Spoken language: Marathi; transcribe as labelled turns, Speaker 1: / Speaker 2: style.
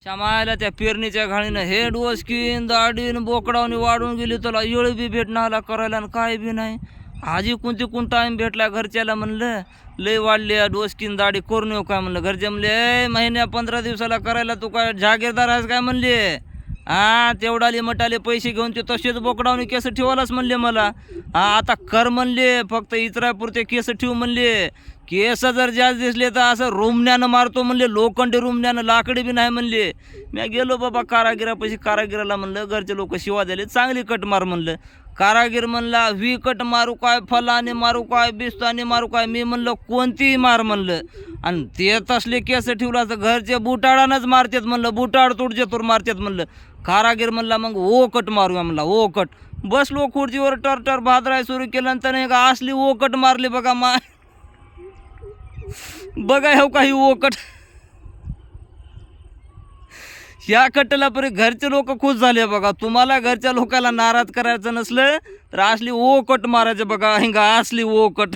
Speaker 1: शमायला त्या पेरणीच्या घाणीनं हे डोसकीन दाढीन बोकडावनी वाढून गेली, तुला येळ बी भेटणार करायला आणि काय बी नाही. आजी कोणती टाईम भेटला घरच्याला म्हणलं लय वाढली डोसकीन दाढी करून येऊ काय म्हणलं. घरचे म्हणले महिन्या 15 दिवसाला करायला तू काय जागीरदार आहेस काय म्हणले. तेवढाले मटाले पैसे घेऊन ते तसेच बोकडावनी केस ठेवायलाच म्हणले मला. आता कर म्हणले, फक्त इतरापुरते केस ठेवू म्हणले. केस जर जास्त दिसले तर असं रुमण्यानं मारतो म्हणले, लोखंडी रुमण्यानं, लाकडी बी नाही म्हणले. मी गेलो बाबा कारागिरापाशी, कारागिराला म्हणलं घरचे लोक शिवा दिले चांगली कट मार म्हणलं. कारागीर म्हणला व्ही कट मारू काय, फलाने मारू काय, बिस्ताने मारू काय. मी म्हणलं कोणतीही मार म्हणलं. आणि ते तसले केस ठेवला तर घरचे बुटाडानंच मारतात म्हणलं, बुटाड तुडचे तूर मारतात म्हणलं. कारागीर म्हणला मग ओ कट मारूया म्हणला, ओ कट. बसलो खुर्चीवर टरटर भादराय सुरू केलं आणि त्याने का असली ओ कट मारली बघा बघा हो काही ओ कट. ह्या कटला परी घरचे लोक खुश झाले बघा. तुम्हाला घरच्या लोकांना नाराज करायचं नसलं तर असली ओ कट मारायचं बघा, हिंगा असली ओ कट.